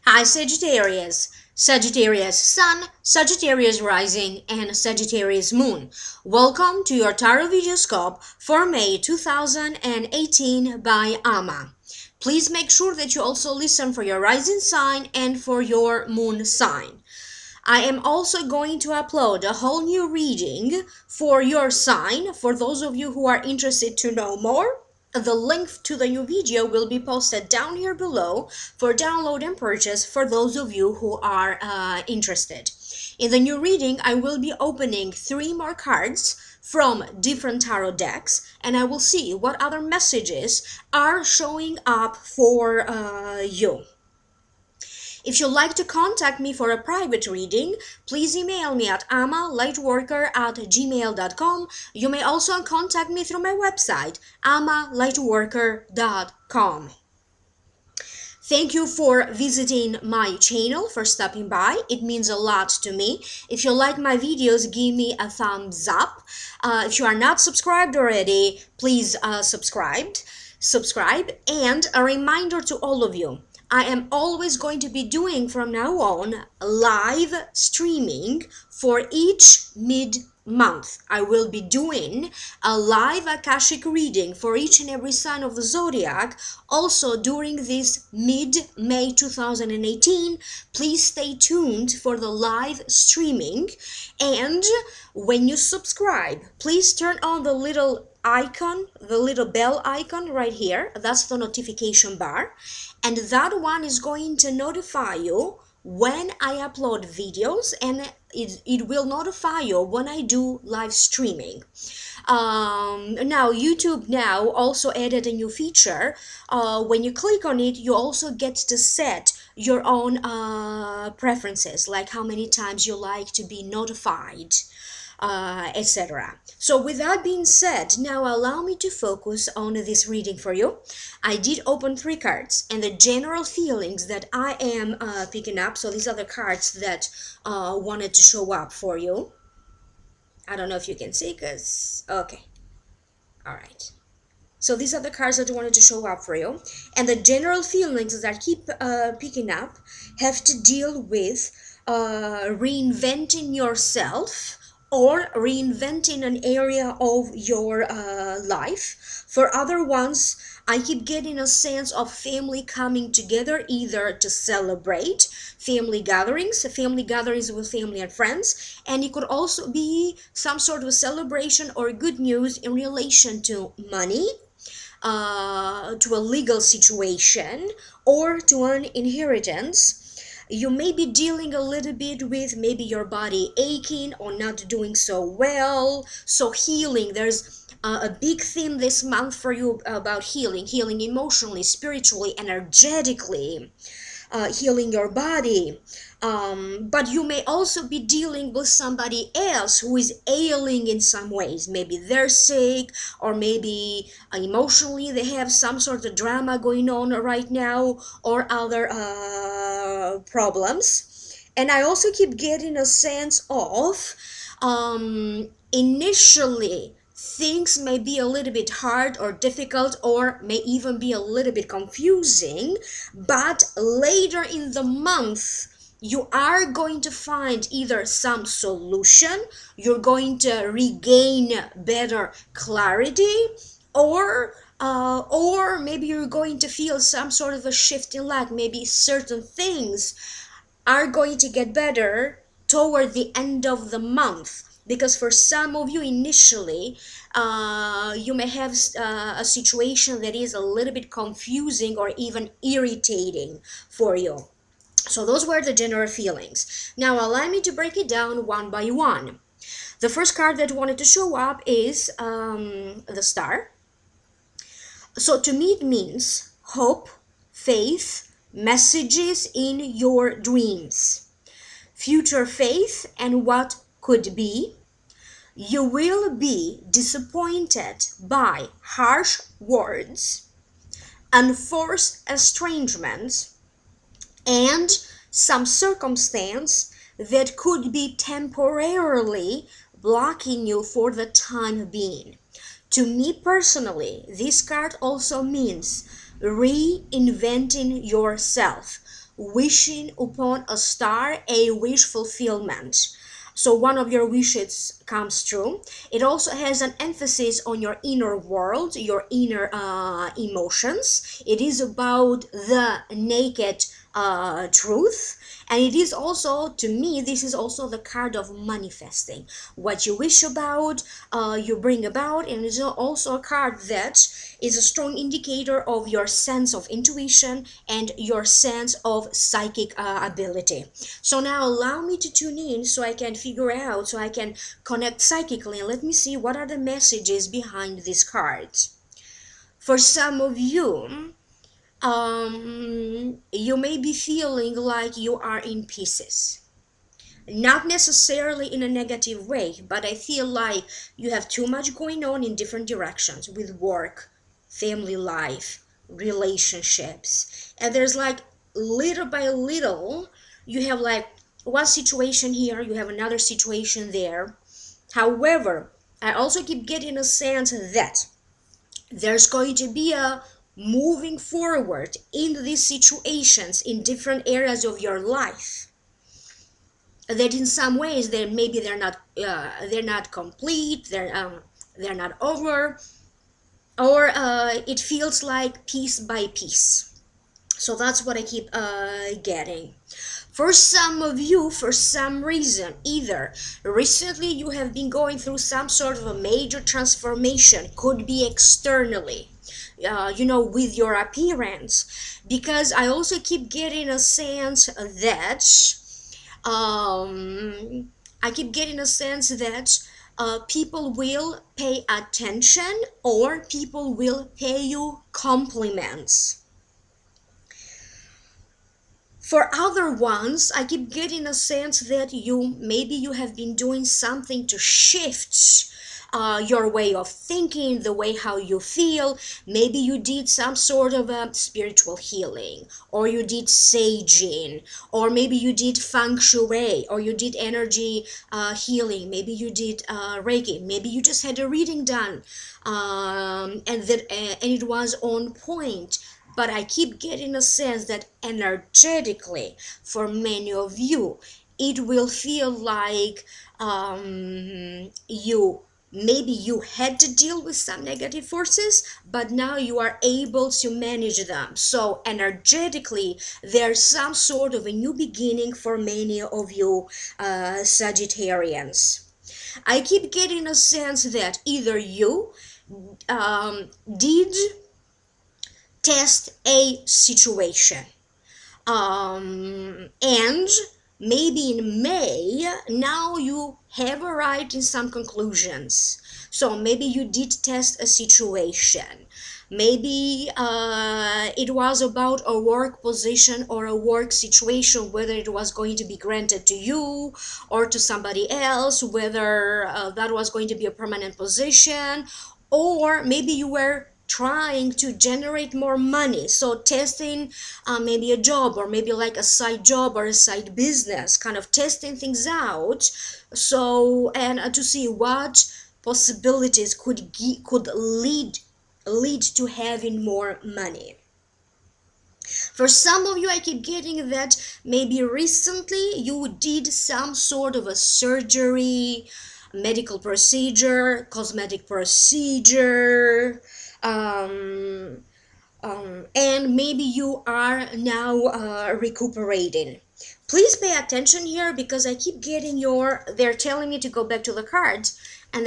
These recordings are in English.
Hi Sagittarius, Sagittarius Sun, Sagittarius Rising, and Sagittarius Moon. Welcome to your Tarot Videoscope for May 2018 by Amma. Please make sure that you also listen for your rising sign and for your moon sign. I am also going to upload a whole new reading for your sign for those of you who are interested to know more. The link to the new video will be posted down here below for download and purchase for those of you who are interested. In the new reading, I will be opening 3 more cards from different tarot decks, and I will see what other messages are showing up for you. If you'd like to contact me for a private reading, please email me at amma.lightworker@gmail.com. You may also contact me through my website, amma.lightworker.com. Thank you for visiting my channel, for stopping by. It means a lot to me. If you like my videos, give me a thumbs up. If you are not subscribed already, please subscribe. And a reminder to all of you, I am always going to be doing from now on live streaming for each mid-month. I will be doing a live Akashic reading for each and every sign of the zodiac also during this mid-May 2018. Please stay tuned for the live streaming, and when you subscribe, please turn on the little icon, the little bell icon right here. That's the notification bar, and that one is going to notify you when I upload videos, and it will notify you when I do live streaming. Now YouTube now also added a new feature. When you click on it, you also get to set your own preferences, like how many times you like to be notified, etc. So with that being said, now allow me to focus on this reading for you. I did open 3 cards, and the general feelings that I am picking up, so these are the cards that wanted to show up for you. I don't know if you can see, because okay, all right. So these are the cards that wanted to show up for you, and the general feelings that I keep picking up have to deal with reinventing yourself, or reinventing an area of your life. For other ones, I keep getting a sense of family coming together, either to celebrate family gatherings with family and friends, and it could also be some sort of celebration or good news in relation to money, to a legal situation, or to an inheritance. You may be dealing a little bit with maybe your body aching or not doing so well. So healing, there's a big theme this month for you about healing emotionally, spiritually, energetically, healing your body. But you may also be dealing with somebody else who is ailing in some ways. Maybe they're sick, or maybe emotionally they have some sort of drama going on right now, or other problems. And I also keep getting a sense of initially things may be a little bit hard or difficult, or may even be a little bit confusing, but later in the month you are going to find either some solution, you're going to regain better clarity, or maybe you're going to feel some sort of a shift in life. Maybe certain things are going to get better toward the end of the month, because for some of you initially you may have a situation that is a little bit confusing or even irritating for you. So those were the general feelings. Now allow me to break it down one by one. The first card that wanted to show up is the Star. So to me it means hope, faith, messages in your dreams, future faith and what could be. You will be disappointed by harsh words, unforced estrangements, and some circumstance that could be temporarily blocking you for the time being. To me personally, this card also means reinventing yourself, wishing upon a star, a wish fulfillment. So one of your wishes comes true. It also has an emphasis on your inner world, your inner emotions. It is about the naked truth. And it is also, to me, this is also the card of manifesting. What you wish about, you bring about, and it's also a card that is a strong indicator of your sense of intuition and your sense of psychic ability. So now allow me to tune in so I can figure out, so I can connect psychically, and let me see what are the messages behind these cards. For some of you, you may be feeling like you are in pieces. Not necessarily in a negative way, but I feel like you have too much going on in different directions with work, family life, relationships. And there's like little by little, you have like one situation here, you have another situation there. However, I also keep getting a sense that there's going to be a moving forward in these situations in different areas of your life, that in some ways they're not complete, they're not over, or it feels like piece by piece. So that's what I keep getting. For some of you, for some reason, either recently you have been going through some sort of a major transformation, could be externally, with your appearance, because I also keep getting a sense that, I keep getting a sense that people will pay attention, or people will pay you compliments. For other ones, I keep getting a sense that maybe you have been doing something to shift your way of thinking, the way how you feel. Maybe you did some sort of a spiritual healing, or you did saging, or maybe you did feng shui, or you did energy healing. Maybe you did Reiki. Maybe you just had a reading done, and it was on point. But I keep getting a sense that energetically, for many of you, it will feel like maybe you had to deal with some negative forces, but now you are able to manage them. So energetically, there's some sort of a new beginning for many of you Sagittarians. I keep getting a sense that either you did test a situation, and maybe in May now you have arrived in some conclusions. So maybe you did test a situation, maybe it was about a work position or a work situation, whether it was going to be granted to you or to somebody else, whether that was going to be a permanent position, or maybe you were trying to generate more money, so testing maybe a job, or maybe like a side job or a side business, kind of testing things out, so, and to see what possibilities could lead to having more money. For some of you, I keep getting that maybe recently you did some sort of a surgery, medical procedure, cosmetic procedure, and maybe you are now recuperating. Please pay attention here, because I keep getting they're telling me to go back to the cards, and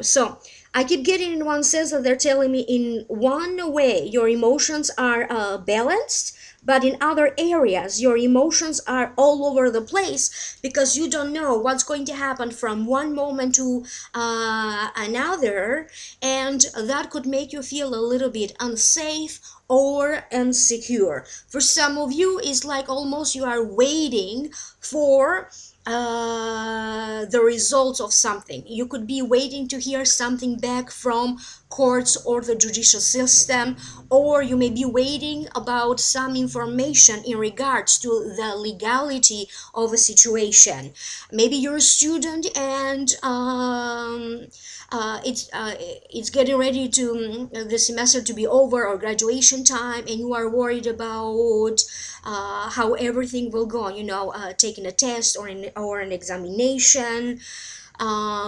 so I keep getting, in one sense, that they're telling me in one way your emotions are balanced, but in other areas your emotions are all over the place, because you don't know what's going to happen from one moment to another, and that could make you feel a little bit unsafe or insecure. For some of you, it's like almost you are waiting for the results of something. You could be waiting to hear something back from courts or the judicial system, or you may be waiting about some information in regards to the legality of a situation. Maybe you're a student, and it's getting ready to the semester to be over, or graduation time, and you are worried about how everything will go, taking a test or an examination.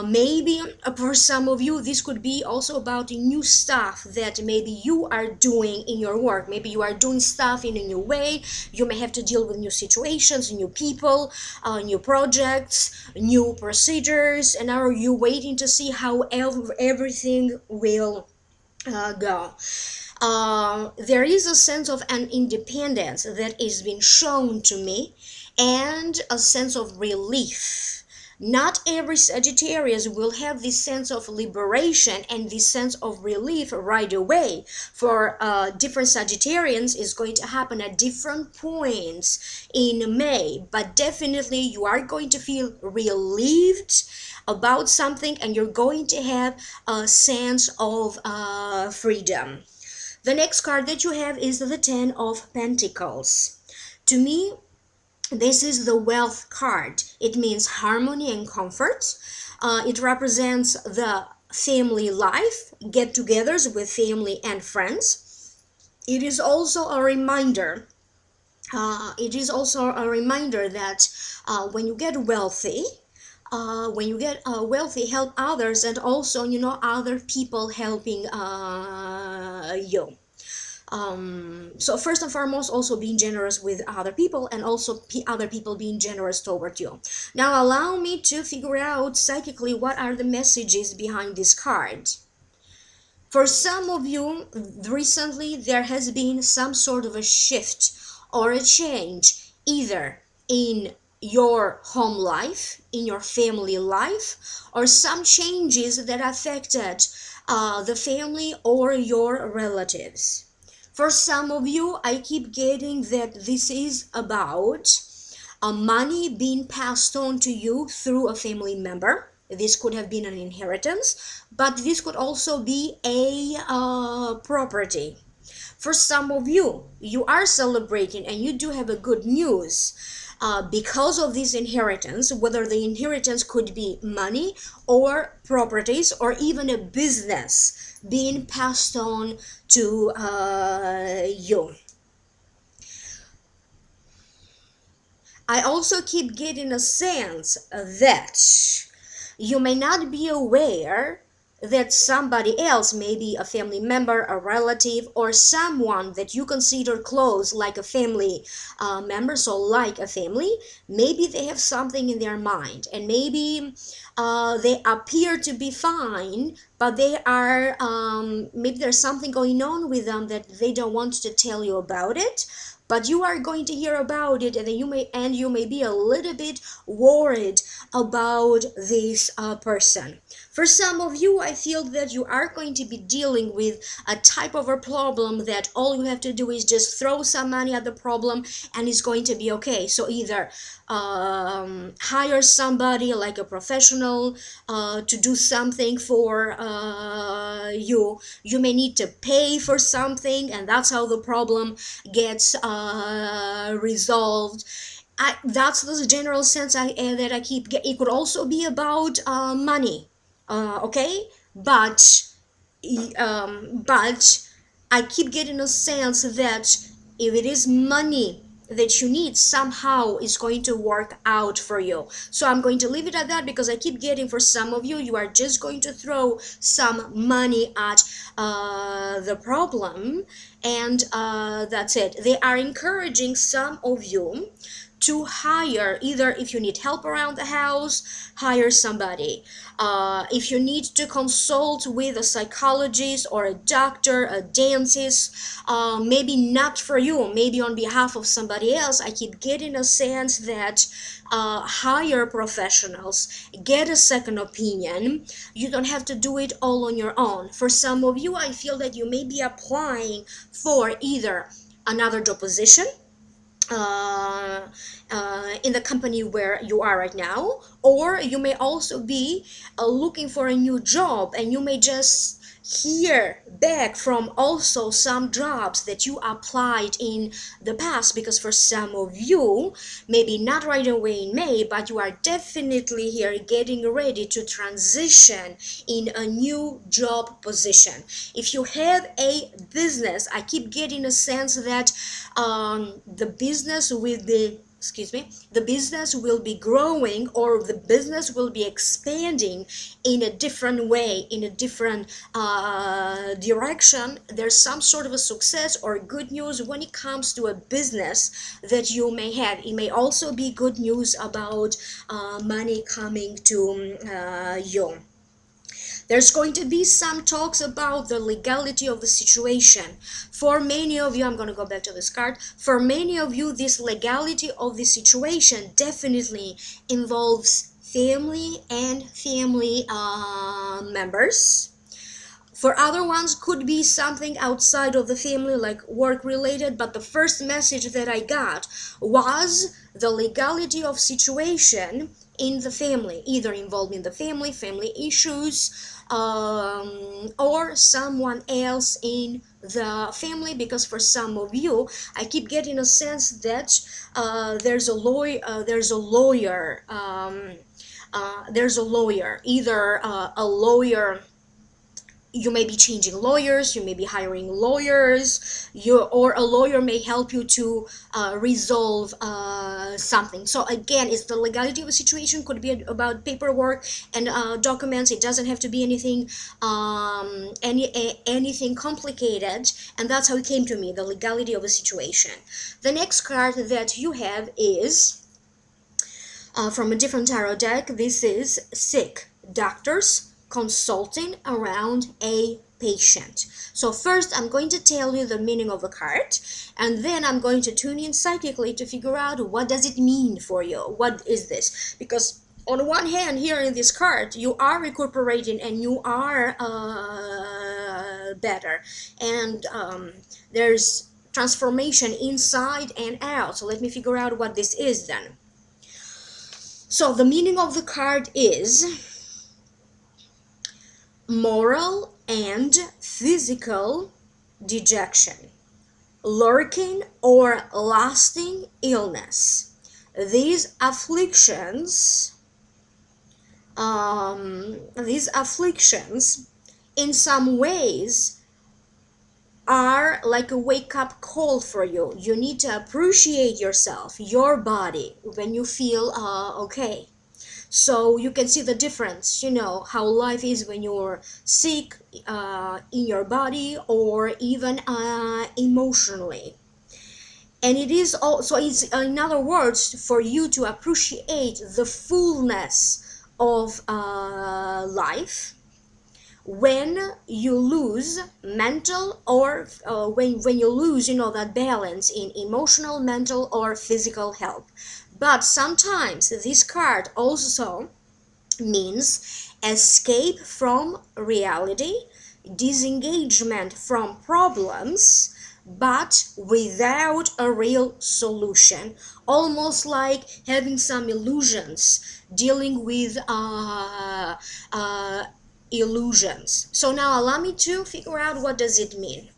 Maybe for some of you, this could be also about the new stuff that maybe you are doing in your work. Maybe you are doing stuff in a new way. You may have to deal with new situations, new people, new projects, new procedures, and are you waiting to see how everything will go. There is a sense of an independence that is being shown to me, and a sense of relief. Not every Sagittarius will have this sense of liberation and this sense of relief right away. For different Sagittarians, it's going to happen at different points in May, but definitely you are going to feel relieved about something, and you're going to have a sense of freedom. The next card that you have is the Ten of Pentacles. To me, this is the wealth card. It means harmony and comfort. It represents the family life, get-togethers with family and friends. It is also a reminder. That when you get wealthy, help others, and also other people helping you. So first and foremost, also being generous with other people, and also other people being generous toward you. Now allow me to figure out psychically what are the messages behind this card. For some of you, recently there has been some sort of a shift or a change, either in your home life, in your family life, or some changes that affected the family or your relatives. For some of you, I keep getting that this is about money being passed on to you through a family member. This could have been an inheritance, but this could also be a property. For some of you, you are celebrating and you do have a good news. Because of this inheritance, whether the inheritance could be money or properties or even a business being passed on to you. I also keep getting a sense that you may not be aware that somebody else, maybe a family member, a relative, or someone that you consider close, like a family member, so like a family, maybe they have something in their mind, and maybe they appear to be fine, but they are maybe there's something going on with them that they don't want to tell you about it. But you are going to hear about it, and you may be a little bit worried about this person. For some of you, I feel that you are going to be dealing with a type of a problem that all you have to do is just throw some money at the problem and it's going to be okay. So either hire somebody like a professional to do something for you. You may need to pay for something, and that's how the problem gets resolved. That's the general sense that I keep getting. It could also be about money, okay? But I keep getting a sense that if it is money that you need, somehow is going to work out for you. So I'm going to leave it at that, because I keep getting, for some of you, you are just going to throw some money at the problem, and that's it. They are encouraging some of you to hire, either if you need help around the house, hire somebody. If you need to consult with a psychologist or a doctor, a dentist, maybe not for you, maybe on behalf of somebody else, I keep getting a sense that hire professionals, get a second opinion. You don't have to do it all on your own. For some of you, I feel that you may be applying for either another job position in the company where you are right now, or you may also be looking for a new job, and you may just hear back from also some jobs that you applied in the past, because for some of you, maybe not right away in May, but you are definitely here getting ready to transition in a new job position. If you have a business, I keep getting a sense that the business with the business will be growing, or the business will be expanding in a different way, in a different direction. There's some sort of a success or good news when it comes to a business that you may have. It may also be good news about money coming to you. There's going to be some talks about the legality of the situation. For many of you, I'm going to go back to this card. For many of you, this legality of the situation definitely involves family and family members. For other ones, could be something outside of the family, like work related, but the first message that I got was the legality of situation in the family, either involving the family issues, or someone else in the family. Because for some of you, I keep getting a sense that there's a lawyer, either a lawyer. You may be changing lawyers, you may be hiring lawyers, or a lawyer may help you to resolve something. So again, it's the legality of a situation. Could be about paperwork and documents. It doesn't have to be anything anything complicated, and that's how it came to me, the legality of a situation. The next card that you have is from a different tarot deck. This is sick doctors consulting around a patient. So first I'm going to tell you the meaning of the card, and then I'm going to tune in psychically to figure out what does it mean for you. What is this? Because on one hand, here in this card, you are recuperating and you are better, and there's transformation inside and out. So let me figure out what this is then. So the meaning of the card is moral and physical dejection, lurking or lasting illness. These afflictions in some ways are like a wake-up call for you. You need to appreciate yourself, your body, when you feel okay. So you can see the difference, how life is when you're sick in your body, or even emotionally. And it is also, it's, in other words, for you to appreciate the fullness of life when you lose mental, or when you lose, that balance in emotional, mental, or physical health. But sometimes this card also means escape from reality, disengagement from problems, but without a real solution. Almost like having some illusions, dealing with illusions. So now allow me to figure out what does it mean.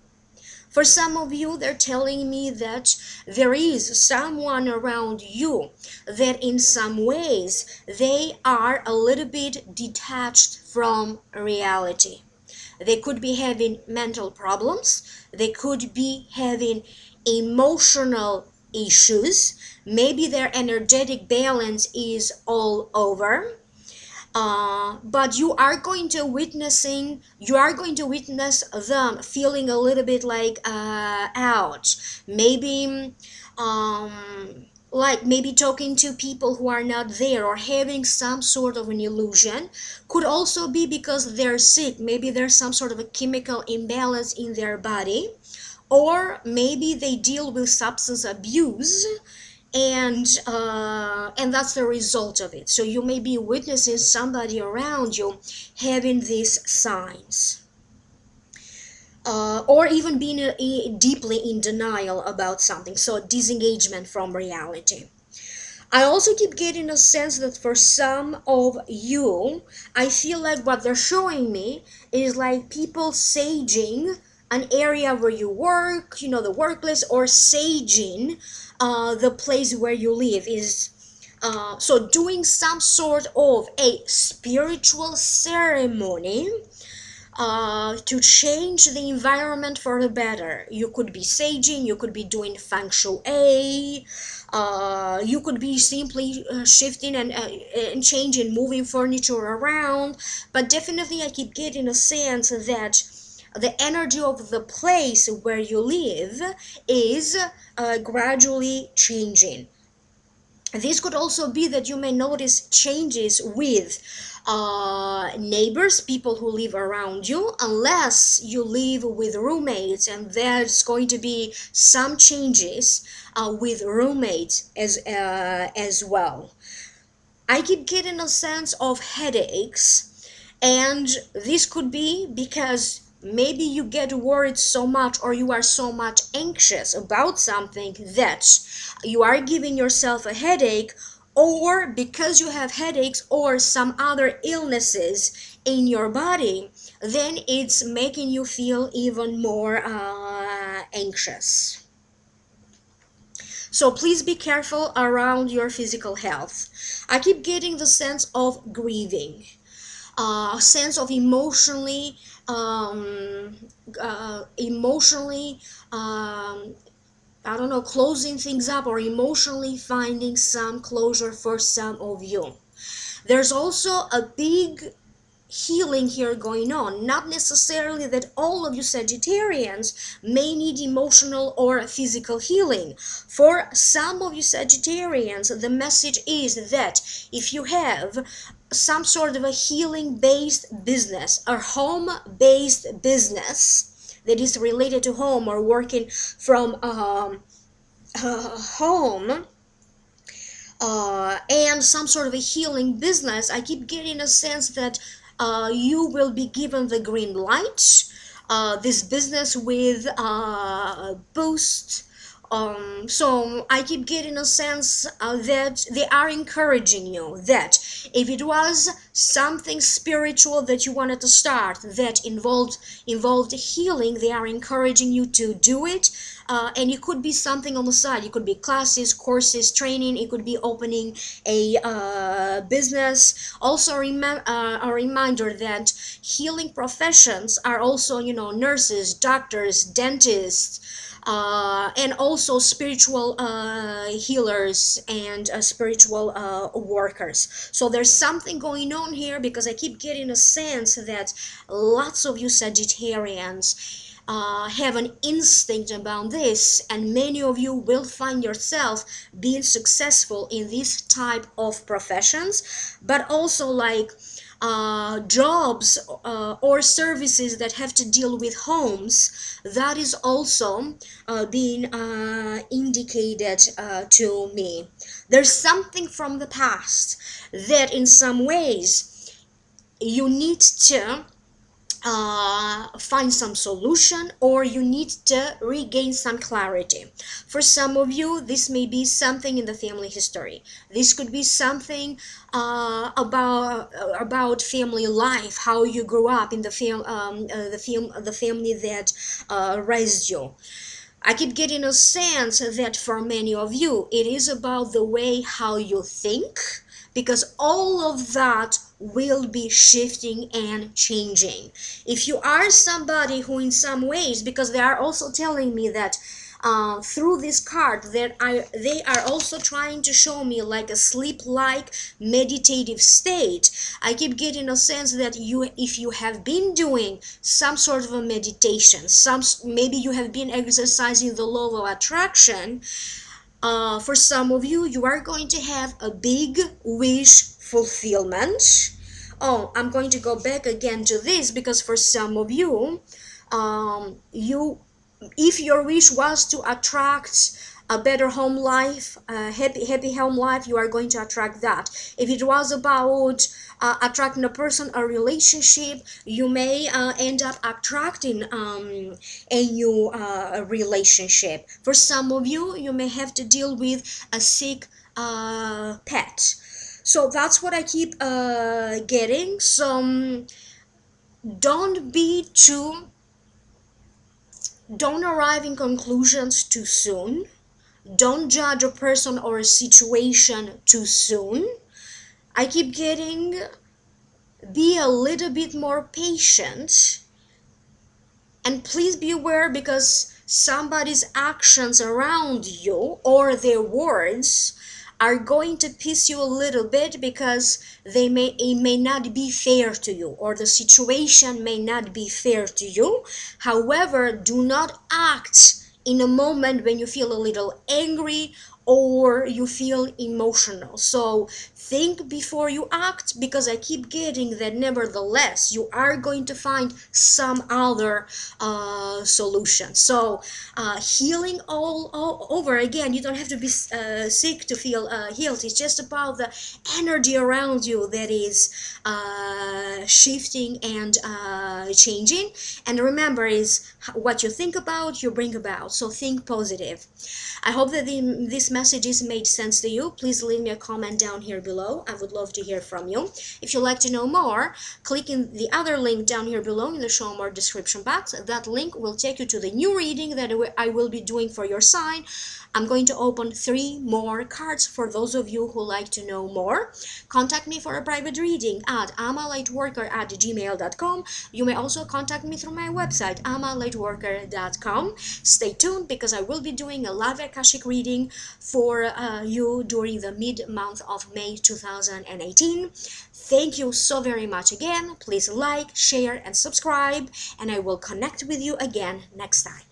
For some of you, they're telling me that there is someone around you that in some ways they are a little bit detached from reality. They could be having mental problems. They could be having emotional issues. Maybe their energetic balance is all over. But you are going to witness them feeling a little bit like out. Maybe maybe talking to people who are not there, or having some sort of an illusion. Could also be because they're sick. Maybe there's some sort of a chemical imbalance in their body, or maybe they deal with substance abuse, and that's the result of it. So you may be witnessing somebody around you having these signs, or even being deeply in denial about something. So disengagement from reality. I also keep getting a sense that for some of you, I feel like what they're showing me is like people saging an area where you work, you know, the workplace, or saging the place where you live is so doing some sort of a spiritual ceremony to change the environment for the better. You could be saging, you could be doing feng shui, you could be simply shifting and changing, moving furniture around. But definitely, I keep getting a sense that the energy of the place where you live is gradually changing. This could also be that you may notice changes with neighbors, people who live around you, unless you live with roommates, and there's going to be some changes with roommates as well. I keep getting a sense of headaches, and this could be because maybe you get worried so much, or you are so much anxious about something that you are giving yourself a headache, or because you have headaches or some other illnesses in your body, then it's making you feel even more anxious. So please be careful around your physical health. I keep getting the sense of grieving, a sense of emotionally, I don't know, closing things up, or emotionally finding some closure for some of you. There's also a big healing here going on. Not necessarily that all of you Sagittarians may need emotional or physical healing. For some of you Sagittarians, the message is that if you have some sort of a healing based business, a home based business that is related to home, or working from home, and some sort of a healing business, I keep getting a sense that you will be given the green light. This business with boost. So I keep getting a sense that they are encouraging you, that if it was something spiritual that you wanted to start that involved healing, they are encouraging you to do it. And it could be something on the side. It could be classes, courses, training. It could be opening a business. Also, a reminder that healing professions are also, you know, nurses, doctors, dentists, and also spiritual healers and spiritual workers. So there's something going on here, because I keep getting a sense that lots of you Sagittarians have an instinct about this, and many of you will find yourself being successful in this type of professions, but also like jobs or services that have to deal with homes. That is also being indicated to me. There's something from the past that in some ways you need to find some solution, or you need to regain some clarity. For some of you, this may be something in the family history. This could be something about family life, how you grew up in the family that raised you. I keep getting a sense that for many of you, it is about the way how you think, because all of that will be shifting and changing. If you are somebody who in some ways, because they are also telling me that through this card that they are also trying to show me like a sleep-like meditative state. I keep getting a sense that if you have been doing some sort of a meditation, maybe you have been exercising the law of attraction, for some of you, you are going to have a big wish fulfillment. Oh, I'm going to go back again to this, because for some of you, if your wish was to attract a better home life, a happy home life, you are going to attract that. If it was about attracting a person, a relationship, you may end up attracting a new relationship. For some of you, you may have to deal with a sick pet. So that's what I keep getting. So don't be too, don't arrive in conclusions too soon. Don't judge a person or a situation too soon. I keep getting, be a little bit more patient. And please be aware, because somebody's actions around you or their words are going to piss you a little bit, because it may not be fair to you, or the situation may not be fair to you. However, do not act in a moment when you feel a little angry or you feel emotional. So think before you act, because I keep getting that nevertheless you are going to find some other solution. So healing all over again. You don't have to be sick to feel healed. It's just about the energy around you that is shifting and changing. And remember, is what you think about, you bring about. So think positive. I hope that this messages made sense to you. Please leave me a comment down here below. I would love to hear from you. If you'd like to know more, click in the other link down here below in the show more description box. That link will take you to the new reading that I will be doing for your sign. I'm going to open 3 more cards for those of you who like to know more. Contact me for a private reading at amalightworker@gmail.com. You may also contact me through my website, amalightworker.com. Stay tuned, because I will be doing a live Akashic reading for you during the mid-month of May 2018. Thank you so very much again. Please like, share, and subscribe, and I will connect with you again next time.